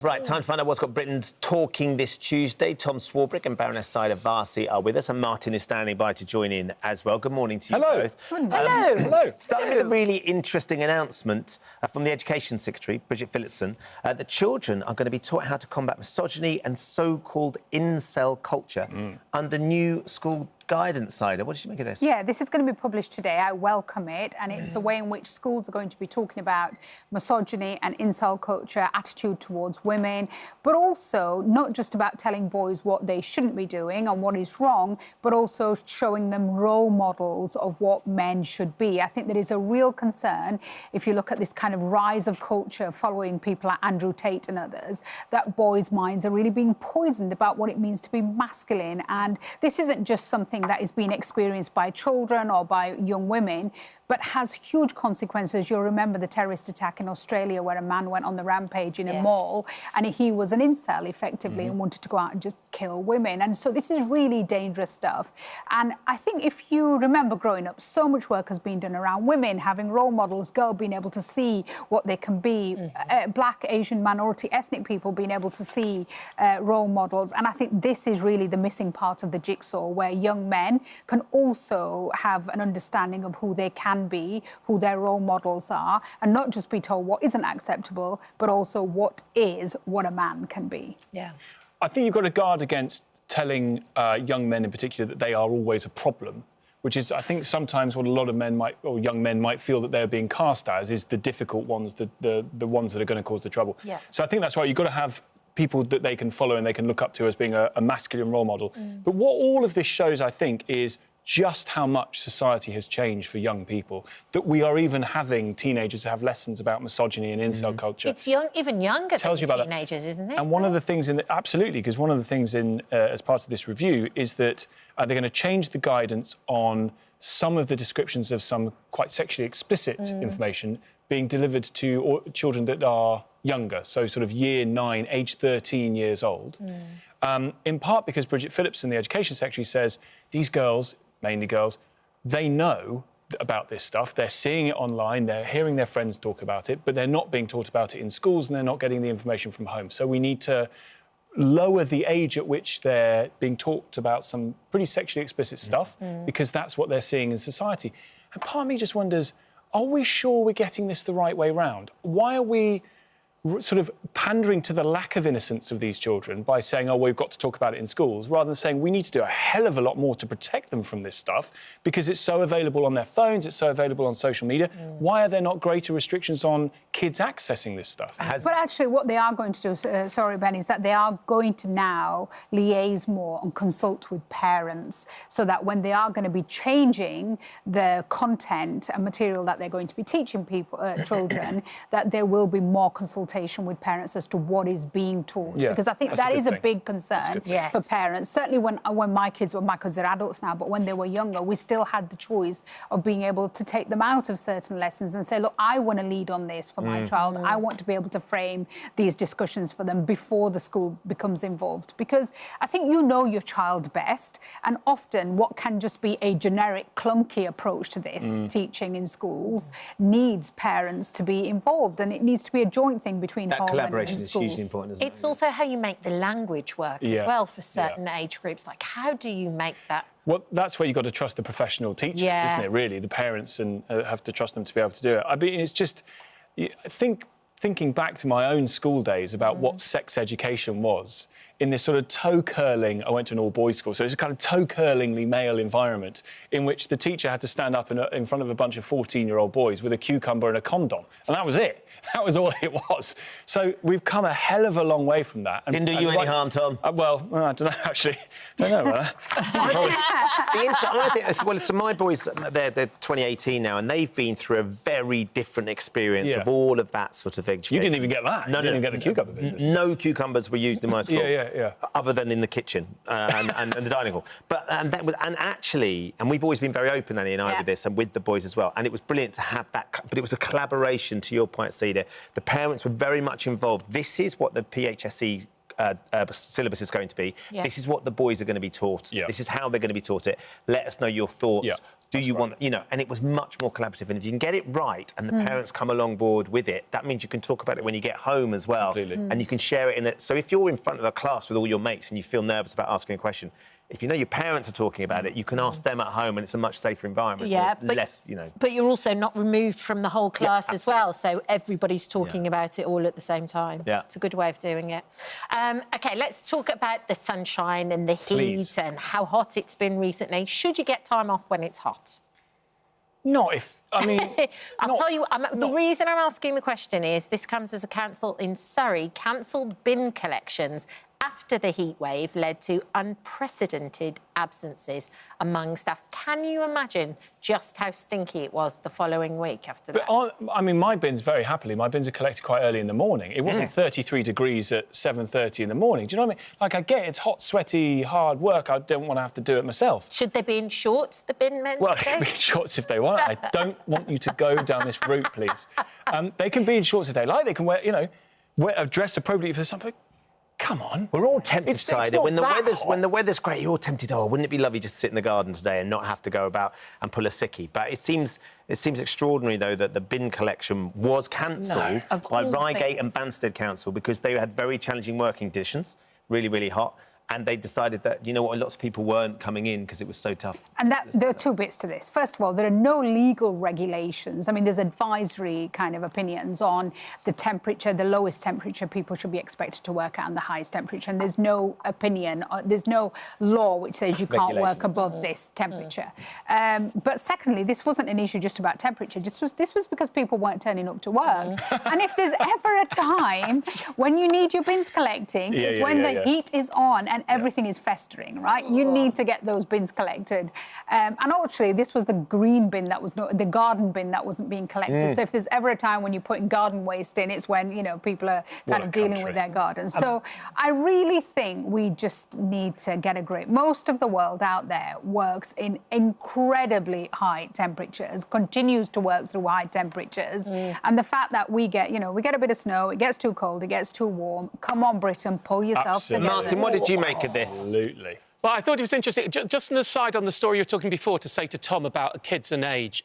Right, time to find out what's got Britain's talking this Tuesday. Tom Swarbrick and Baroness Sayeeda Warsi are with us, and Martin is standing by to join in as well. Good morning to you both. Hello. Starting with a really interesting announcement from the Education Secretary, Bridget Phillipson, that children are going to be taught how to combat misogyny and so-called incel culture under new school guidance. Sayeeda, what did you make of this? Yeah, this is going to be published today. I welcome it, and it's a way in which schools are going to be talking about misogyny and incel culture, attitude towards women, but also not just about telling boys what they shouldn't be doing and what is wrong, but also showing them role models of what men should be. I think there is a real concern, if you look at this kind of rise of culture following people like Andrew Tate and others, that boys' minds are really being poisoned about what it means to be masculine. And this isn't just something that is being experienced by children or by young women, but has huge consequences. You'll remember the terrorist attack in Australia where a man went on the rampage in a mall, and he was an incel, effectively, and wanted to go out and just kill women. And so this is really dangerous stuff. And I think if you remember growing up, so much work has been done around women having role models, girls being able to see what they can be, Black, Asian, minority, ethnic people being able to see role models. And I think this is really the missing part of the jigsaw, where young men can also have an understanding of who they can be, who their role models are, and not just be told what isn't acceptable, but also what is what a man can be. Yeah. I think you've got to guard against telling young men in particular that they are always a problem, which is, I think, sometimes what a lot of men might, or young men might feel that they're being cast as, is the difficult ones, the ones that are going to cause the trouble. Yeah. So I think that's why you've got to have people that they can follow and they can look up to as being a masculine role model. But what all of this shows, I think, is just how much society has changed for young people, that we are even having teenagers have lessons about misogyny and incel culture. It's even younger than teenagers, isn't it? And one of the things absolutely, because one of the things as part of this review is that they're going to change the guidance on some of the descriptions of some quite sexually explicit information being delivered to children that are younger, so sort of year 9, age 13 years old. In part because Bridget Phillipson, the Education Secretary, says these girls, mainly girls, they know about this stuff. They're seeing it online, they're hearing their friends talk about it, but they're not being taught about it in schools and they're not getting the information from home. So we need to lower the age at which they're being talked about some pretty sexually explicit stuff, because that's what they're seeing in society. And part of me just wonders, are we sure we're getting this the right way round? Why are we sort of pandering to the lack of innocence of these children by saying, oh, we've got to talk about it in schools, rather than saying we need to do a hell of a lot more to protect them from this stuff because it's so available on their phones, it's so available on social media. Why are there not greater restrictions on kids accessing this stuff? But actually what they are going to do, sorry, Ben, is that they are going to now liaise more and consult with parents, so that when they are going to be changing the content and material that they're going to be teaching people, children, that there will be more consultation with parents as to what is being taught. Because I think that is a big concern for parents. Certainly when my kids are adults now, but when they were younger, we still had the choice of being able to take them out of certain lessons and say, look, I want to lead on this for my child. I want to be able to frame these discussions for them before the school becomes involved. Because I think you know your child best, and often what can just be a generic, clunky approach to this teaching in schools needs parents to be involved, and it needs to be a joint thing between home collaboration and is school. hugely important, isn't it? It's also how you make the language work as well for certain age groups. Like, how do you make that? Well, that's where you've got to trust the professional teacher, isn't it, really? The parents and have to trust them to be able to do it. I mean, it's just... Thinking back to my own school days about what sex education was, in this sort of toe-curling... I went to an all-boys school, so it's a kind of toe-curlingly male environment in which the teacher had to stand up in front of a bunch of 14-year-old boys with a cucumber and a condom, and that was it. That was all it was. So we've come a hell of a long way way from that. Didn't do you any harm, Tom? Well, I don't know, actually. Don't know. I think, well, so my boys, they're 2018 now, and they've been through a very different experience of all of that sort of education. You didn't even get that. No, you didn't even get the cucumber business. No cucumbers were used in my school. Yeah. Other than in the kitchen and the dining hall. But actually, we've always been very open, Annie and I, with this, and with the boys as well. And it was brilliant to have that. But it was a collaboration, to your point, Sayeeda. The parents were very much involved. This is what the PHSE syllabus is going to be. This is what the boys are going to be taught. This is how they're going to be taught it. Let us know your thoughts Do you want, you know, and it was much more collaborative. And if you can get it right and the parents come along board with it, that means you can talk about it when you get home as well. Completely. And you can share it in it. So if you're in front of a class with all your mates and you feel nervous about asking a question, if you know your parents are talking about it, you can ask them at home and it's a much safer environment. Yeah, but, less, you know. But you're also not removed from the whole class as well, so everybody's talking Yeah. about it all at the same time. Yeah. It's a good way of doing it. OK, let's talk about the sunshine and the heat Please. and how hot it's been recently. Should you get time off when it's hot? Not if, I mean... I'll tell you, the reason I'm asking the question is this comes as a council in Surrey cancelled bin collections after the heat wave led to unprecedented absences among staff. Can you imagine just how stinky it was the following week after that? I mean, my bins, very happily, my bins are collected quite early in the morning. It wasn't 33 degrees at 7:30 in the morning. Do you know what I mean? Like, I get it's hot, sweaty, hard work. I don't want to have to do it myself. Should they be in shorts, the bin men? Well, they can be in shorts if they want. I don't want you to go down this route, please. They can be in shorts if they like. They can wear, you know, wear a dress appropriately for something. Come on. We're all tempted, Sayeeda. When the weather's great, you're all tempted, oh, wouldn't it be lovely just to sit in the garden today and not have to go about and pull a sickie? But it seems extraordinary, though, that the bin collection was cancelled by Reigate and Banstead Council because they had very challenging working conditions, really, really hot. And they decided that, you know what, lots of people weren't coming in because it was so tough. And there are two bits to this. First of all, there are no legal regulations. I mean, there's advisory kind of opinions on the temperature, the lowest temperature people should be expected to work at and the highest temperature. And there's no opinion, there's no law which says you can't work above this temperature. But secondly, this wasn't an issue just about temperature. This was because people weren't turning up to work. And if there's ever a time when you need your bins collecting, is when the heat is on and everything is festering, right? You need to get those bins collected. And actually, this was the green bin that was not the garden bin that wasn't being collected. So if there's ever a time when you're putting garden waste in, it's when, you know, people are kind of dealing with their gardens. So I really think we just need to get a grip. Most of the world out there works in incredibly high temperatures, continues to work through high temperatures. And the fact that we get, you know, we get a bit of snow, it gets too cold, it gets too warm. Come on, Britain, pull yourself together. Martin, what did you make of this? Absolutely. Well, I thought it was interesting. Just an aside on the story you were talking before to say to Tom about kids and age.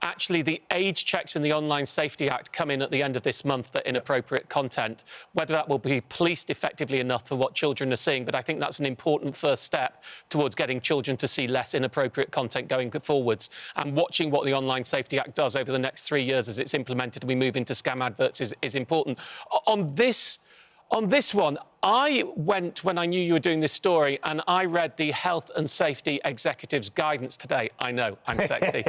Actually, the age checks in the Online Safety Act come in at the end of this month for inappropriate content. Whether that will be policed effectively enough for what children are seeing, but I think that's an important first step towards getting children to see less inappropriate content going forwards. And watching what the Online Safety Act does over the next 3 years as it's implemented and we move into scam adverts is important. On this one, I went when I knew you were doing this story and I read the Health and Safety Executive's guidance today. I know, I'm sexy.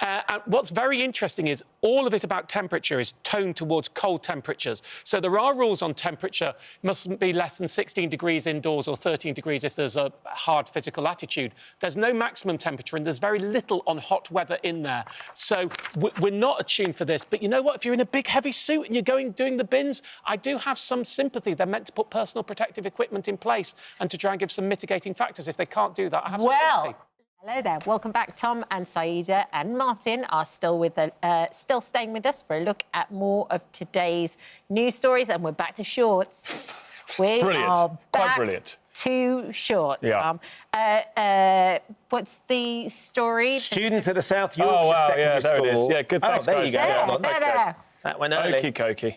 And what's very interesting is all of it about temperature is toned towards cold temperatures. So there are rules on temperature. It mustn't be less than 16 degrees indoors or 13 degrees if there's a hard physical attitude. There's no maximum temperature and there's very little on hot weather in there. So we're not attuned for this. But you know what? If you're in a big, heavy suit and you're doing the bins, I do have some sympathy. They're meant to put personal protective equipment in place and to try and give some mitigating factors. If they can't do that, I have some sympathy. Hello there. Welcome back. Tom and Sayeeda and Martin are still staying with us for a look at more of today's news stories, and we're back to shorts. We are back to shorts. Tom. What's the story? Students at a South Yorkshire secondary school. It is. Yeah, good. Thanks, there you go. There. That went early. Okie dokie.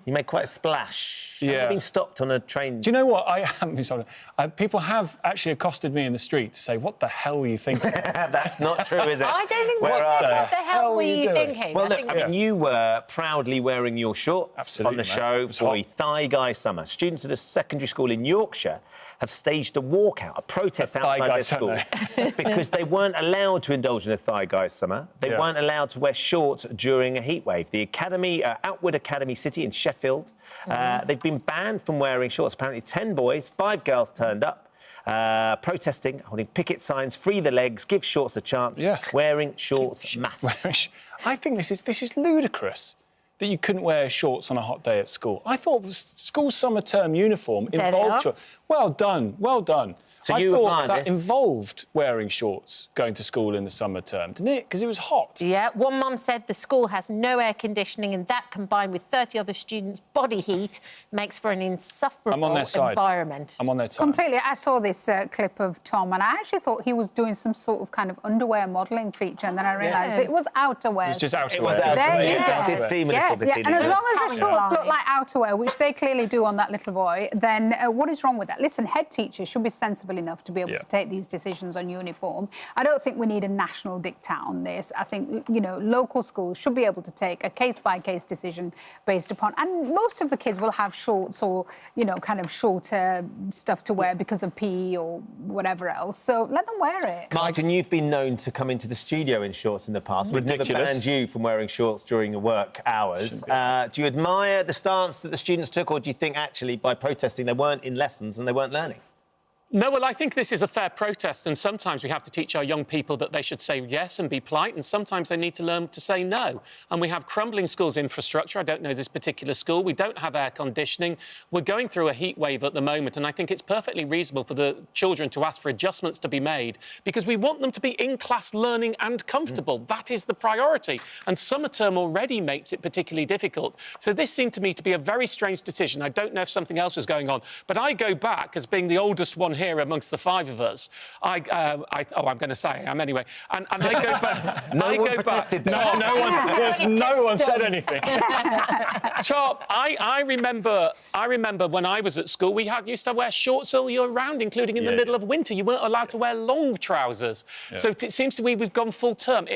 You made quite a splash. Yeah. Have you been stopped on a train? Do you know what? I haven't been stopped. People have actually accosted me in the street to say, what the hell were you thinking? That's not true, is it? I don't think what the hell were you thinking? Well, look, I mean, you were proudly wearing your shorts on the show for Thigh Guy Summer. Students at a secondary school in Yorkshire have staged a walkout, a protest outside their school because they weren't allowed to indulge in a Thigh Guy Summer. They weren't allowed to wear shorts during a heatwave. The Academy, Outwood Academy City in Sheffield, they've been banned from wearing shorts. Apparently 10 boys, 5 girls turned up, protesting, holding picket signs, free the legs, give shorts a chance. Wearing shorts matters. I think this is ludicrous that you couldn't wear shorts on a hot day at school. I thought school summer term uniform involved shorts. Well done, well done. So I you thought admire that this? involved wearing shorts going to school in the summer term, didn't it? Because it was hot. Yeah, one mum said the school has no air conditioning and that, combined with 30 other students' body heat, makes for an insufferable environment. I'm on their side. Completely. I saw this clip of Tom and I actually thought he was doing some sort of kind of underwear modelling feature, and then I realised it was outerwear. It was just outerwear. It was outerwear. There you It did seem a little bit and as long as the Coming shorts along. look like outerwear, which they clearly do on that little boy, then what is wrong with that? Listen, head teachers should be sensible enough to be able to take these decisions on uniform. I don't think we need a national diktat on this. I think, you know, local schools should be able to take a case-by-case decision based upon... And most of the kids will have shorts or, you know, kind of shorter stuff to wear because of PE or whatever else. So let them wear it. Martin, you've been known to come into the studio in shorts in the past. We've never banned you from wearing shorts during your work hours. Do you admire the stance that the students took, or do you think, actually, by protesting, they weren't in lessons and they weren't learning? No, well, I think this is a fair protest, and sometimes we have to teach our young people that they should say yes and be polite, and sometimes they need to learn to say no. And we have crumbling schools infrastructure. I don't know this particular school. We don't have air conditioning. We're going through a heat wave at the moment, and I think it's perfectly reasonable for the children to ask for adjustments to be made, because we want them to be in class learning and comfortable. That is the priority. And summer term already makes it particularly difficult. So this seemed to me to be a very strange decision. I don't know if something else was going on, but I go back as being the oldest one here amongst the five of us. I'm going to say I am anyway. And I go back. No one said anything. Tom, I remember when I was at school, we used to wear shorts all year round, including in the middle of winter. You weren't allowed to wear long trousers. So it seems to me we've gone full term.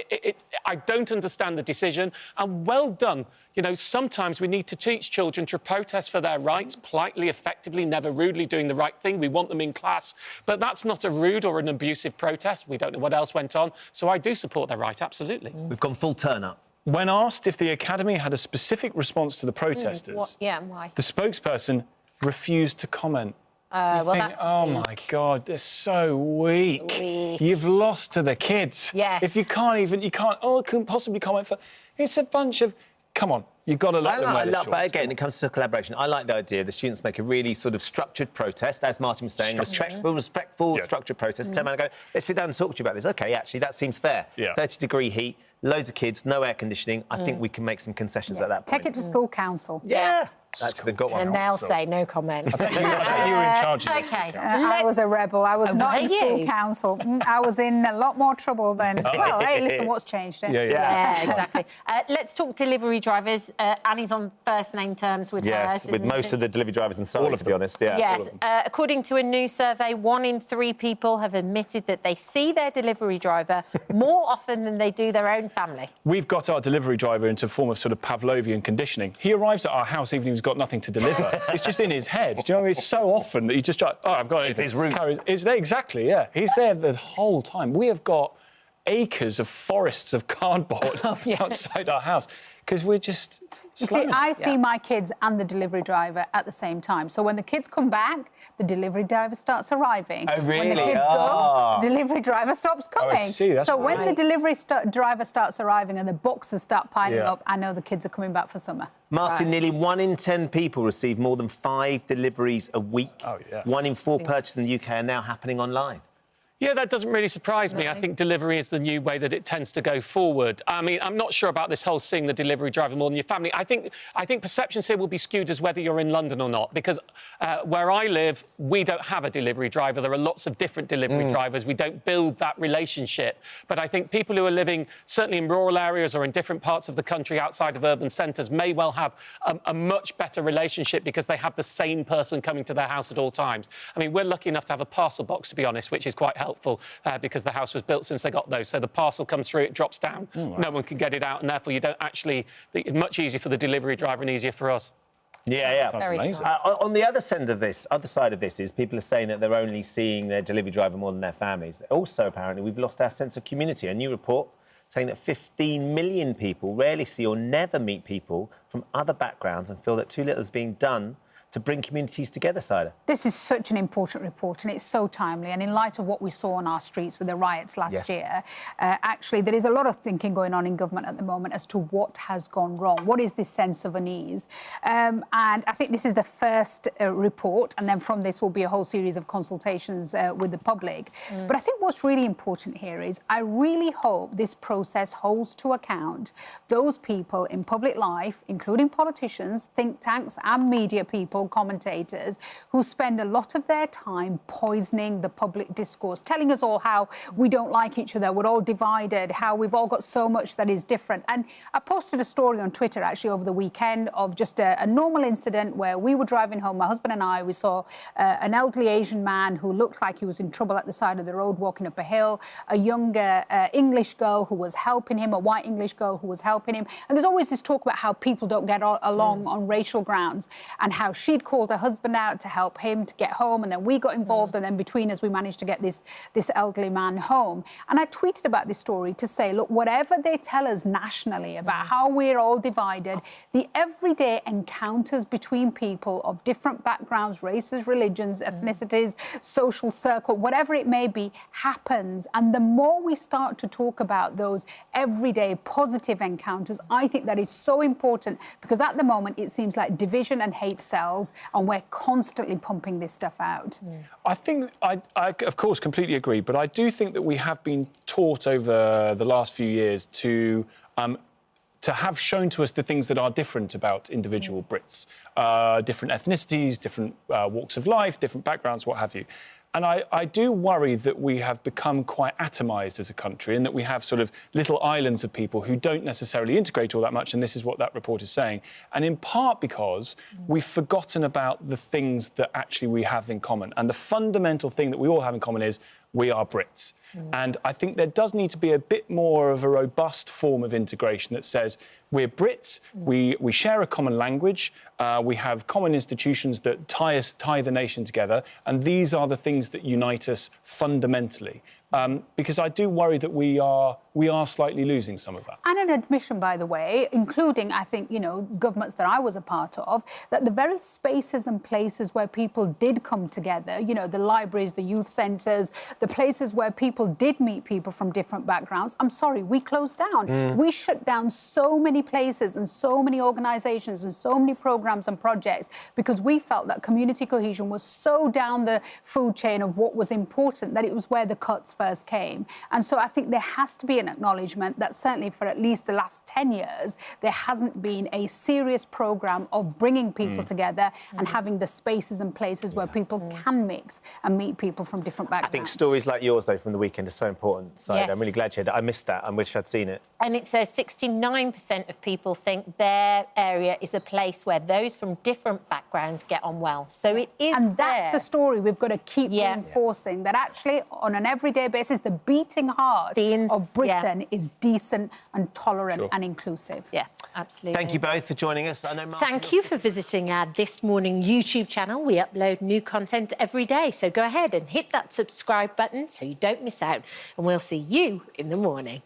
I don't understand the decision, and well done. You know, sometimes we need to teach children to protest for their rights politely, effectively, never rudely, doing the right thing. We want them in class. But that's not a rude or an abusive protest. We don't know what else went on. So I do support their right, absolutely. We've gone full turn up. When asked if the Academy had a specific response to the protesters, why? the spokesperson refused to comment. Well, think, that's oh, weak. my God, they're so weak. You've lost to the kids. Yes. If you couldn't possibly comment for... It's a bunch of... Come on, you've got to let them wear the shorts. But again, it comes to collaboration. I like the idea the students make a really sort of structured protest, as Martin was saying, respectful, structured protest. Turn around and go, let's sit down and talk to you about this. OK, actually, that seems fair. 30-degree heat, loads of kids, no air conditioning. I think we can make some concessions at that point. Take it to school council. They've got one. And they'll say no comment. I bet you were in charge of this. OK. I was a rebel. I was not in school council. I was in a lot more trouble then. Well, hey, listen, what's changed? Yeah, exactly. Let's talk delivery drivers. Annie's on first-name terms with Yes, with most of the delivery drivers in Surrey, to be honest. Yes. According to a new survey, 1 in 3 people have admitted that they see their delivery driver more often than they do their own family. We've got our delivery driver into a form of sort of Pavlovian conditioning. He arrives at our house even if he's got nothing to deliver. It's just in his head. Do you know what I mean? It's so often that you just try, I've got anything. It's his route. Is there, exactly, yeah. He's there the whole time. We have got acres of forests of cardboard outside our house because we're just I see my kids and the delivery driver at the same time. So when the kids come back, the delivery driver starts arriving. Oh, really? When the kids go, the delivery driver stops coming. I see. That's so when right. the delivery driver starts arriving and the boxes start piling up, I know the kids are coming back for summer. Martin, nearly 1 in 10 people receive more than 5 deliveries a week. 1 in 4 purchases in the UK are now happening online. Yeah, that doesn't really surprise me. I think delivery is the new way that it tends to go forward. I mean, I'm not sure about this whole seeing the delivery driver more than your family. I think perceptions here will be skewed as whether you're in London or not, because where I live, we don't have a delivery driver. There are lots of different delivery drivers. We don't build that relationship. But I think people who are living certainly in rural areas or in different parts of the country outside of urban centres may well have a much better relationship because they have the same person coming to their house at all times. I mean, we're lucky enough to have a parcel box, to be honest, which is quite helpful. Because the house was built since they got those. So the parcel comes through, it drops down, no one can get it out, and therefore you don't actually... It's much easier for the delivery driver and easier for us. Yeah. Very amazing. On the other side of this is people are saying that they're only seeing their delivery driver more than their families. Also, apparently, we've lost our sense of community. A new report saying that 15 million people rarely see or never meet people from other backgrounds and feel that too little is being done to bring communities together, Sayeeda? This is such an important report, and it's so timely. And in light of what we saw on our streets with the riots last year, actually, there is a lot of thinking going on in government at the moment as to what has gone wrong. What is this sense of unease? And I think this is the first report, and then from this will be a whole series of consultations with the public. But I think what's really important here is I really hope this process holds to account those people in public life, including politicians, think tanks and media people, commentators, who spend a lot of their time poisoning the public discourse, telling us all how we don't like each other, we're all divided, how we've all got so much that is different. And I posted a story on Twitter actually over the weekend of just a normal incident where we were driving home, my husband and I, we saw an elderly Asian man who looked like he was in trouble at the side of the road walking up a hill, a younger English girl who was helping him, a white English girl who was helping him. And there's always this talk about how people don't get along on racial grounds, and how she'd called her husband out to help him to get home, and then we got involved, and then between us we managed to get this elderly man home. And I tweeted about this story to say, look, whatever they tell us nationally about how we're all divided, the everyday encounters between people of different backgrounds, races, religions, ethnicities, social circle, whatever it may be, happens. And the more we start to talk about those everyday positive encounters, I think that is so important, because at the moment it seems like division and hate sells, and we're constantly pumping this stuff out. I think, I of course, completely agree, but I do think that we have been taught over the last few years to have shown to us the things that are different about individual Brits, different ethnicities, different walks of life, different backgrounds, what have you. And I do worry that we have become quite atomised as a country, and that we have sort of little islands of people who don't necessarily integrate all that much, and this is what that report is saying. And in part because we've forgotten about the things that actually we have in common. And the fundamental thing that we all have in common is we are Brits. And I think there does need to be a bit more of a robust form of integration that says we're Brits, we share a common language, we have common institutions that tie the nation together, and these are the things that unite us fundamentally. Because I do worry that we are slightly losing some of that. And an admission, by the way, including, I think, governments that I was a part of, that the very spaces and places where people did come together, the libraries, the youth centres, the places where people did meet people from different backgrounds, I'm sorry, we closed down. We shut down so many places and so many organisations and so many programmes and projects because we felt that community cohesion was so down the food chain of what was important that it was where the cuts first came. And so I think there has to be an acknowledgement that certainly for at least the last 10 years, there hasn't been a serious programme of bringing people together and having the spaces and places where people can mix and meet people from different backgrounds. I think stories like yours, though, from the weekend are so important. So Yes. I'm really glad you had that. I missed that. I wish I'd seen it. And it says 69% of people think their area is a place where those from different backgrounds get on well. So it is And that's the story we've got to keep reinforcing, that actually, on an everyday basis, the beating heart of Britain is decent and tolerant and inclusive. Yeah, absolutely. Thank you both for joining us. I know Martin Thank you for visiting our This Morning YouTube channel. We upload new content every day, so go ahead and hit that subscribe button so you don't miss out. And we'll see you in the morning.